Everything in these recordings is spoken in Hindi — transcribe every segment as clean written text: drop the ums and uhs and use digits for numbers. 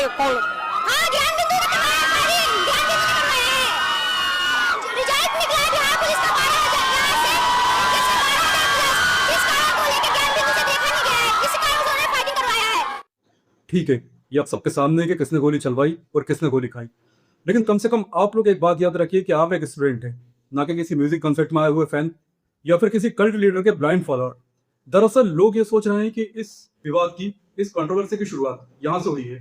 कौन? हाँ, ज्ञान बिंदु का करवाया है, ज्ञान बिंदु का करवाया है। रिजल्ट निकला है बिहार पुलिस का 12,000 यहाँ से, जिसका 12,000 जिस कारण को लेकर ज्ञान बिंदु से देखा नहीं गया है, इसी कारण उन्होंने फाइटिंग करवाया है। ठीक है, ये आप सबके सामने है कि किसने गोली चलवाई और किसने गोली खाई, लेकिन कम से कम आप लोग एक बात याद रखिए कि आप एक स्टूडेंट हैं, ना कि किसी म्यूजिक कंसर्ट में आए हुए फैन या फिर किसी कल्ट लीडर के ब्लाइंड फॉलोअर। दरअसल लोग ये सोच रहे हैं कि इस विवाद की, इस कंट्रोवर्सी की शुरुआत यहाँ से हुई है।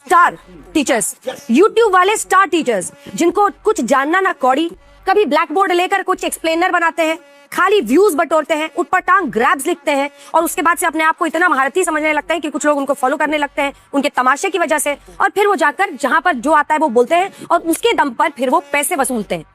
स्टार टीचर्स, यूट्यूब वाले स्टार टीचर्स, जिनको कुछ जानना ना कौड़ी, कभी ब्लैक बोर्ड लेकर कुछ एक्सप्लेनर बनाते हैं, खाली व्यूज बटोरते हैं, उटपटांग ग्रैब्स लिखते हैं और उसके बाद से अपने आप को इतना महारथी समझने लगते हैं कि कुछ लोग उनको फॉलो करने लगते हैं उनके तमाशे की वजह से, और फिर वो जाकर जहां पर जो आता है वो बोलते हैं और उसके दम पर फिर वो पैसे वसूलते हैं।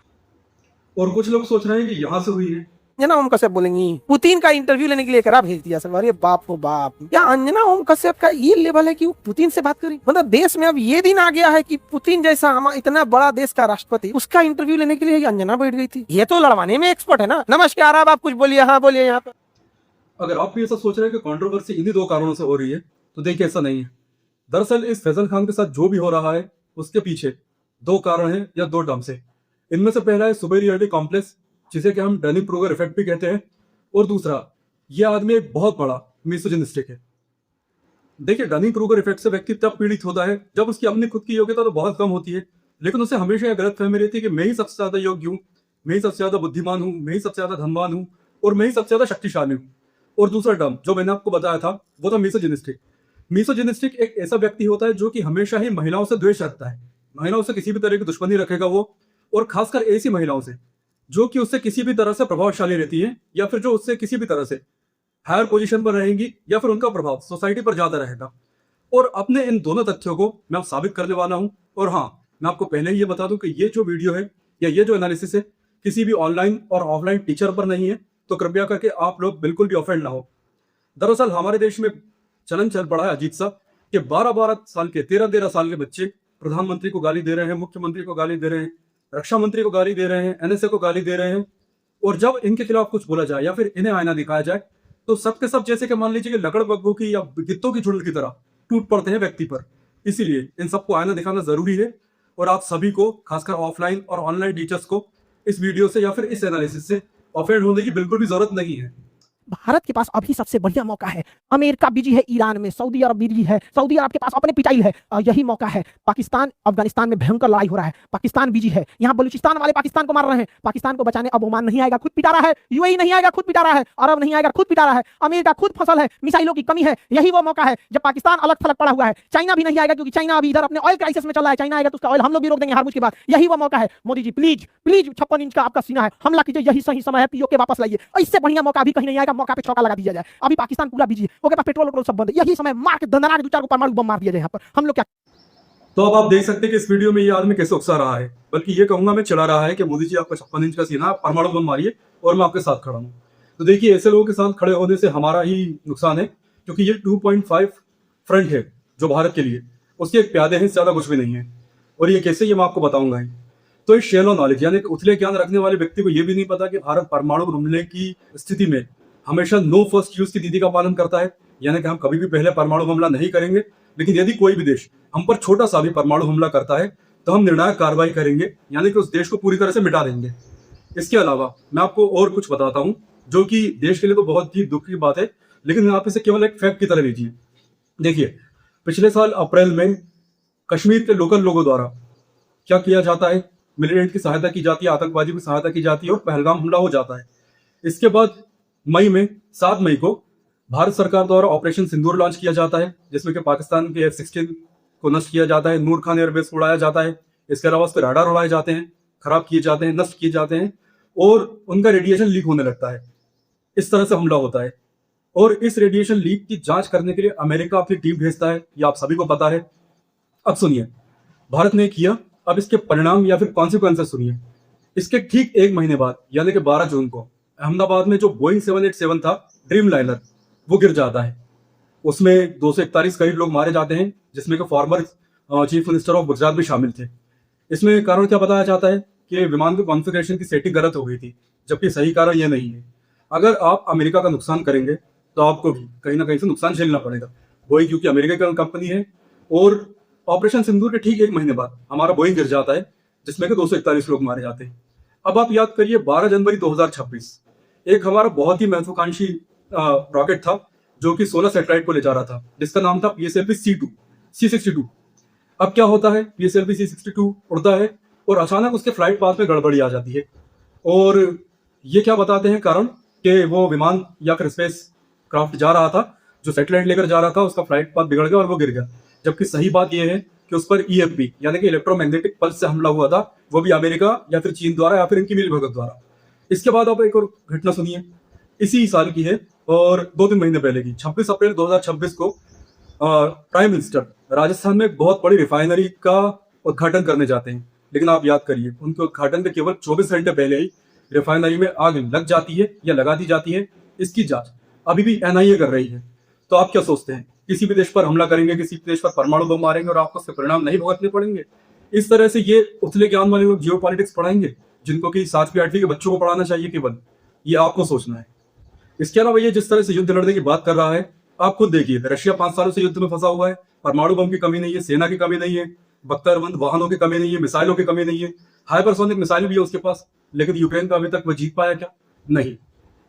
और कुछ लोग सोच रहे हैं कि यहाँ से हुई है। अंजना ओम कश्यप बोलेंगी पुतिन का इंटरव्यू लेने के लिए करा भेज दिया सब। अरे बाप हो बाप, क्या अंजना ओम कश्यप का ये लेवल है कि वो पुतिन से बात करी? मतलब देश में अब ये दिन आ गया है कि पुतिन जैसा हमारा इतना बड़ा देश का राष्ट्रपति, उसका इंटरव्यू लेने के लिए अंजना बैठ गई थी। ये तो लड़वाने में एक्सपर्ट है ना। नमस्कार, आप कुछ बोलिए। हाँ बोलिए। यहाँ पर अगर आप भी ऐसा सोच रहे हैं कि कंट्रोवर्सी इन्हीं दो कारणों से हो रही है, तो देखिए ऐसा नहीं है। दरअसल इस फैजल खान के साथ जो भी हो रहा है उसके पीछे दो कारण हैं या दो डम से। इनमें से पहला है सुपेरियरिटी कॉम्प्लेक्स, जिसे कि हम डनिंग क्रूगर इफेक्ट भी कहते हैं, और दूसरा, ये आदमी एक बहुत बड़ा मिसोजिनिस्टिक है। देखिए, डनिंग क्रूगर इफेक्ट से व्यक्ति तब पीड़ित होता है जब उसकी अपनी खुद की योग्यता तो बहुत कम होती है, लेकिन उसे हमेशा यह गलतफहमी रहती है कि मैं ही सबसे ज्यादा योग्य हूँ, मैं ही सबसे ज्यादा बुद्धिमान हूँ, मैं ही सबसे ज्यादा धनवान हूँ और मैं ही सबसे ज्यादा शक्तिशाली हूँ। और दूसरा डम जो मैंने आपको बताया था वो था मिसोजिनिस्टिक। मिसोजिनिस्टिक एक ऐसा व्यक्ति होता है जो कि हमेशा ही महिलाओं से द्वेष रखता है, महिलाओं से किसी भी तरह की दुश्मनी रखेगा वो, और खासकर ऐसी महिलाओं से जो कि उससे किसी भी तरह से प्रभावशाली रहती हैं या फिर जो उससे किसी भी तरह से हायर पोजीशन पर रहेंगी या फिर उनका प्रभाव सोसाइटी पर ज्यादा रहेगा। और अपने इन दोनों तथ्यों को मैं साबित करने वाला हूं। और हाँ, मैं आपको पहले ही ये बता दूं कि ये जो वीडियो है या ये जो एनालिसिस है किसी भी ऑनलाइन और ऑफलाइन टीचर पर नहीं है, तो कृपया करके आप लोग बिल्कुल भी ऑफेंड ना हो। दरअसल हमारे देश में चलन चल पड़ा है अजीत सा कि 12-12 साल के, 13-13 साल के बच्चे प्रधानमंत्री को गाली दे रहे हैं, मुख्यमंत्री को गाली दे रहे हैं, रक्षा मंत्री को गाली दे रहे हैं, एनएसए को गाली दे रहे हैं। और जब इनके खिलाफ कुछ बोला जाए या फिर इन्हें आईना दिखाया जाए तो सबके सब जैसे कि मान लीजिए कि लकड़ बग्गू की या गित्तों की झुंड की तरह टूट पड़ते हैं व्यक्ति पर। इसीलिए इन सबको आईना दिखाना जरूरी है और आप सभी को, खासकर ऑफलाइन और ऑनलाइन टीचर्स को, इस वीडियो से या फिर इस एनालिसिस से ऑफेंड होने की बिल्कुल भी जरूरत नहीं है। भारत के पास अभी सबसे बढ़िया मौका है। अमेरिका बिजी है ईरान में, सऊदी अरब बिजी है, सऊदी अरब के पास अपने पिटाई है। यही मौका है। पाकिस्तान, अफगानिस्तान में भयंकर लड़ाई हो रहा है, पाकिस्तान बिजी है। यहाँ बलूचिस्तान वाले पाकिस्तान को मार रहे हैं। पाकिस्तान को बचाने अब ओमान नहीं आएगा, खुद पिटा रहा है। यूएई नहीं आएगा, खुद पिटा रहा है। अरब नहीं आएगा, खुद पिटा रहा है। अमेरिका खुद फसल है, मिसाइलों की कमी है। यही वो मौका है जब पाकिस्तान अलग थलग पड़ा हुआ है। चाइना भी नहीं आएगा क्योंकि चाइना अभी इधर अपने ऑयल क्राइसिस में चल रहा है। चाइना आएगा तो उसका ऑयल हम लोग भी रोक देंगे हारमुज के बाद। यही वो मौका है। Modi ji please please 56 inch का आपका सीना है, हमला कीजिए। यही सही समय है, पीओके वापस लाइए। इससे बढ़िया मौका अभी कहीं नहीं आएगा। मौका पे चौका लगा दिया जाए। अभी पाकिस्तान पूरा बिजी है, ओके पास पेट्रोल सब बंद है। यही समय मार के दंदना के 2-4 को परमाणु बम मार दिया जाए। यहाँ पर हम लोग क्या। तो अब आप देख सकते हैं कि इस वीडियो में ये आदमी कैसे उकसा रहा है, बल्कि ये कहूंगा मैं चला रहा है कि मोदी जी आपका 56 इंच का सीना, परमाणु बम मारिए और मैं आपके साथ खड़ा हूं। तो देखिए, ऐसे लोगों के साथ खड़े होने से हमारा ही नुकसान है, क्योंकि ये 2.5 फ्रंट है जो भारत के लिए, उसके एक प्यादे हैं, ज्यादा कुछ भी नहीं है। और ये कैसे, ये मैं आपको बताऊंगा ही। तो इस शैलो नॉलेज यानी उथले ज्ञान रखने वाले व्यक्ति को यह भी नहीं पता कि भारत परमाणु हमले की स्थिति में हमेशा नो फर्स्ट यूज की नीति का पालन करता है, यानी कि हम कभी भी पहले परमाणु हमला नहीं करेंगे, लेकिन यदि कोई भी देश हम पर छोटा सा भी परमाणु हमला करता है तो हम निर्णायक कार्रवाई करेंगे, यानी कि उस देश को पूरी तरह से मिटा देंगे। इसके अलावा मैं आपको और कुछ बताता हूं जो कि देश के लिए तो बहुत ही दुख की बात है, लेकिन आप इसे केवल एक फैक्ट की तरह लीजिए। देखिए, पिछले साल अप्रैल में कश्मीर के लोकल लोगों द्वारा क्या किया जाता है, मिलिटेंट की सहायता की जाती है, आतंकवादी की सहायता की जाती है और पहलगाम हमला हो जाता है। इसके बाद मई में 7 मई को भारत सरकार द्वारा ऑपरेशन सिंदूर लॉन्च किया जाता है, जिसमें कि पाकिस्तान के F-16 को नष्ट किया जाता है, नूर खान एयरबेस उड़ाया जाता है। इसके अलावा उसके राडार उड़ाए जाते हैं, खराब किए जाते हैं, नष्ट किए जाते हैं और उनका रेडिएशन लीक होने लगता है। इस तरह से हमला होता है और इस रेडिएशन लीक की जांच करने के लिए अमेरिका अपनी टीम भेजता है, ये आप सभी को पता है। अब सुनिए, भारत ने किया, अब इसके परिणाम या फिर कॉन्सिक्वेंसेस सुनिए। इसके ठीक 1 महीने बाद यानी कि 12 जून को अहमदाबाद में जो बोइंग 787 था, ड्रीम लाइनर, वो गिर जाता है। उसमें 241 करीब लोग मारे जाते हैं, जिसमें कि former chief minister of Gujarat भी शामिल थे। इसमें कारण क्या बताया जाता है कि विमान के कॉन्फ़िगरेशन की सेटिंग गलत हो गई थी, जबकि सही कारण यह नहीं है। अगर आप अमेरिका का नुकसान करेंगे तो आपको भी कहीं ना कहीं से नुकसान झेलना पड़ेगा। वही क्योंकि अमेरिका की कंपनी है और ऑपरेशन सिंदूर के ठीक 1 महीने बाद हमारा बोइंग गिर जाता है, जिसमें कि 241 लोग मारे जाते हैं। अब आप याद करिए 12 जनवरी 2026 एक हमारा बहुत ही महत्वाकांक्षी रॉकेट था जो कि 16 सैटेलाइट को ले जा रहा था, जिसका नाम था PSLV C62। अब क्या होता है, PSLV C62 उड़ता है और अचानक उसके फ्लाइट पाथ में गड़बड़ी आ जाती है। और ये क्या बताते हैं कारण कि वो विमान या फिर स्पेस क्राफ्ट जा रहा था, जो सैटेलाइट लेकर जा रहा था, उसका फ्लाइट पाथ बिगड़ गया और वो गिर गया। जबकि सही बात यह है कि उस पर EFP यानी कि इलेक्ट्रोमैग्नेटिक पल्स से हमला हुआ था, वो भी अमेरिका या फिर चीन द्वारा या फिर इनकी मिलीभगत द्वारा। इसके बाद आप एक और घटना सुनिए, इसी साल की है और 2-3 महीने पहले की, 26 अप्रैल 2026 को प्राइम मिनिस्टर राजस्थान में एक बहुत बड़ी रिफाइनरी का उद्घाटन करने जाते हैं। लेकिन आप याद करिए, उनके उद्घाटन के केवल 24 घंटे पहले ही रिफाइनरी में आग लग जाती है या लगा दी जाती है। इसकी जांच अभी भी NIA कर रही है। तो आप क्या सोचते हैं, किसी भी देश पर हमला करेंगे, किसी भी देश पर परमाणु बम मारेंगे और आपको उसके परिणाम नहीं भुगतने पड़ेंगे? इस तरह से ये उथले ज्ञान वाले लोग जियोपॉलिटिक्स पढ़ाएंगे, जिनको कि 7वीं 8वीं के बच्चों को पढ़ाना चाहिए केवल। ये आपको सोचना है। इसके अलावा ये जिस तरह से युद्ध लड़ने की बात कर रहा है, आप खुद देखिए, रशिया 5 सालों से युद्ध में फंसा हुआ है। परमाणु बम की कमी नहीं है, सेना की कमी नहीं है, बख्तरबंद वाहनों की कमी नहीं है, मिसाइलों की कमी नहीं है, हाइपरसोनिक मिसाइल भी है उसके पास। लेकिन यूक्रेन का अभी तक वो जीत पाया क्या? नहीं।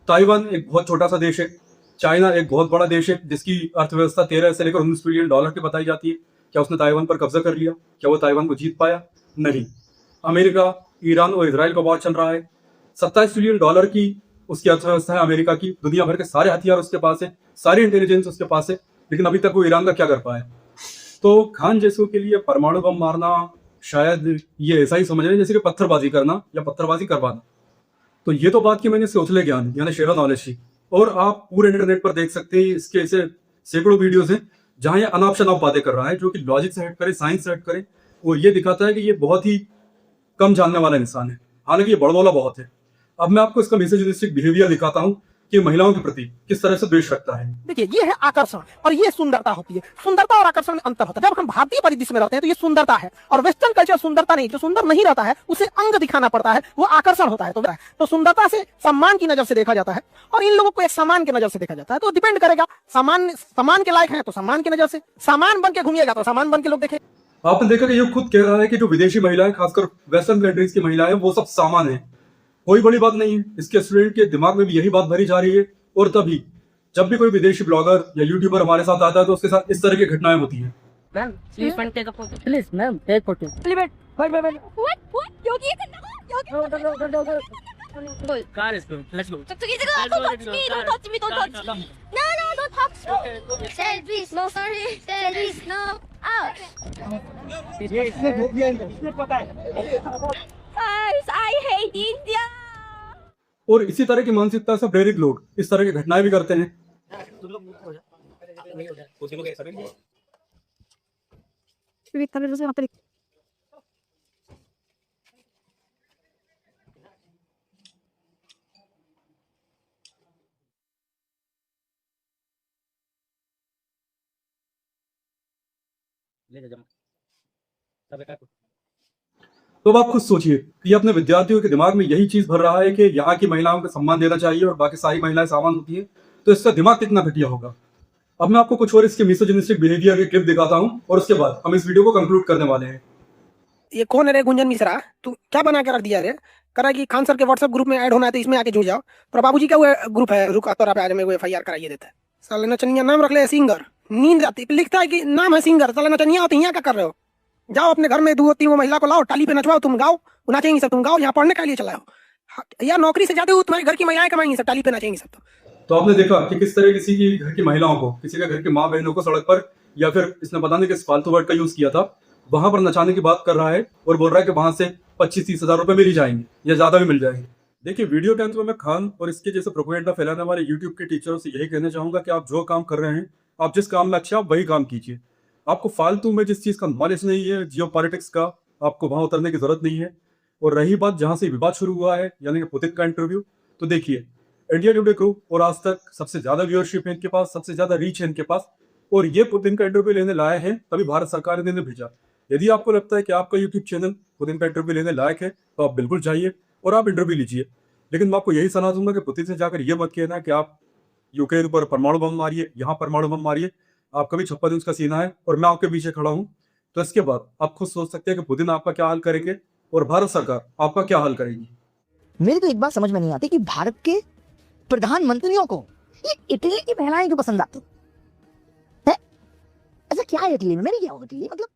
ताइवान एक बहुत छोटा सा देश है, चाइना एक बहुत बड़ा देश है जिसकी अर्थव्यवस्था 13 से लेकर 19 बिलियन डॉलर की बताई जाती है। क्या उसने ताइवान पर कब्जा कर लिया? क्या वो ताइवान को जीत पाया? नहीं। अमेरिका, ईरान और इजराइल का वॉर चल रहा है। 27 बिलियन डॉलर की उसकी अर्थव्यवस्था है अमेरिका की, दुनिया भर के सारे हथियार उसके पास है, सारी इंटेलिजेंस उसके पास है, लेकिन अभी तक वो ईरान का क्या कर पाया? तो खान जैसों के लिए परमाणु बम मारना शायद ये ऐसा ही समझ रहे हैं जैसे कि पत्थरबाजी करना या पत्थरबाजी करवाना। तो ये तो बात की मैंने उथले ज्ञान यानी शेयर नॉलेज की, और आप पूरे इंटरनेट पर देख सकते हैं इसके ऐसे सैकड़ों वीडियोस हैं जहां ये अनाप शनाप बातें कर रहा है, जो कि लॉजिक से हट करे, साइंस से हट करे। वो ये दिखाता है कि ये बहुत ही कम जानने वाला इंसान है, हालांकि ये बड़बोला बहुत है। अब मैं आपको इसका मिसोजिनिस्टिक बिहेवियर दिखाता हूँ कि महिलाओं के प्रति किस तरह से द्वेष रखता है। देखिए, ये है आकर्षण और ये सुंदरता होती है। सुंदरता और आकर्षण में अंतर होता है। जब हम भारतीय परिदृश्य में रहते हैं तो ये सुंदरता है, और वेस्टर्न कल्चर सुंदरता नहीं। जो सुंदर नहीं रहता है उसे अंग दिखाना पड़ता है, वो आकर्षण होता है। तो सुंदरता से सम्मान की नजर से देखा जाता है और इन लोगों को एक सम्मान की नजर से देखा जाता है। तो डिपेंड करेगा, सम्मान के लायक है तो सम्मान की नजर से, सामान बन के घूमिएगा तो सामान बन के लोग देखें। आपने देखा कि ये खुद कह रहा है कि जो विदेशी महिलाएं, खासकर वेस्टर्न कंट्रीज की महिलाएं, वो सब सामान है, कोई बड़ी बात नहीं है। इसके स्टूडेंट के दिमाग में भी यही बात भरी जा रही है। और तभी जब भी कोई विदेशी ब्लॉगर या यूट्यूबर हमारे साथ आता है तो उसके साथ इस तरह की घटनाएं होती हैं। Ma'am please front take a photo please ma'am take photo What? Yogi, you can Yogi. Car is go let's go Don't touch me, don't touch me. No, don't touch me. Selfies, no, sorry. Selfies, no. Out. Guys, I hate India. और इसी तरह की मानसिकता से प्रेरित लोग इस तरह की घटनाएं भी करते हैं। ले जा तो अब आप खुद सोचिए कि ये अपने विद्यार्थियों के दिमाग में यही चीज भर रहा है कि यहाँ की महिलाओं को सम्मान देना चाहिए और बाकी सारी महिलाएं सामान होती हैं, तो इसका दिमाग कितना घटिया होगा। अब मैं आपको कुछ और इसके मिसोजिनिस्टिक बिहेवियर के क्लिप दिखाता हूँ और उसके बाद हम इस वीडियो को कंक्लूड करने वाले हैं। ये कौन है रे गुंजन मिश्रा? तू क्या बना के रख दिया रे? करा कि खान सर के व्हाट्सएप ग्रुप में ऐड होना है तो इसमें आके जुड़ जाओ। पर बाबूजी का वो ग्रुप है, रुका तो पे आज मैं वो FIR कराइए देता है। साले नचनिया नाम रख ले सिंगर, नींद आती लिखता है कि नाम है सिंगर। साले नचनिया होती यहाँ क्या कर रहे हो? जाओ अपने घर में 2-3 महिला को लाओ, टाली पे नचवाओ, तुम गाओ, नाचेंगी सब, तुम गाओ। यहाँ पढ़ने के लिए चलाओ या नौकरी से जाते हो तुम्हारे घर की महिलाएं कमाएंगी सब, टाली पे नाचेंगी सब। तो आपने देखा कि किस तरह किसी की घर की महिलाओं को, किसी के घर की माँ बहनों को सड़क पर, या फिर इसने बताने के फालतू वर्ड का यूज किया था, वहां पर नचाने की बात कर रहा है और बोल रहा है कि वहां से 25-30 हजार रुपए मिल ही जाएंगे या ज्यादा भी मिल जाएंगे। देखिए, वीडियो के अंत में मैं खान और इसके जैसे प्रोपेगेंडा फैलाने वाले यूट्यूब के टीचरों से यही कहना चाहूंगा कि आप जो काम कर रहे हैं, आप जिस काम में अच्छे आप वही काम कीजिए। आपको फालतू में जिस चीज का नॉलेज नहीं है, जियो पॉलिटिक्स का, आपको वहां उतरने की जरूरत नहीं है। और रही बात जहां से विवाद शुरू हुआ है यानी कि पुतिन का इंटरव्यू, तो देखिए, इंडिया टुडे ग्रुप और आज तक सबसे ज्यादा व्यूअरशिप है इनके पास, सबसे ज्यादा रीच है इनके पास, और ये पुतिन का इंटरव्यू लेने लाए हैं, तभी भारत सरकार ने इन्हें भेजा। यदि आपको लगता है कि आपका यूट्यूब चैनल पुतिन का इंटरव्यू लेने लायक है तो आप बिल्कुल जाइए और आप इंटरव्यू लीजिए। लेकिन मैं आपको यही सलाह दूंगा कि पुतिन से जाकर ये मत कहना कि आप यूक्रेन पर परमाणु बम मारिए, यहाँ परमाणु बम मारिए। आप कभी 56 इंच का सीना है और मैं आपके पीछे खड़ा हूँ, तो इसके बाद आप खुद सोच सकते हैं कि पुतिन आपका क्या हाल करेंगे और भारत सरकार आपका क्या हाल करेगी। मेरी तो एक बात समझ में नहीं आती कि भारत के प्रधानमंत्रियों को ये इटली की महिलाएं क्यों पसंद आती है? ऐसा क्या है इटली में? मेरी क्या हो इटली मतलब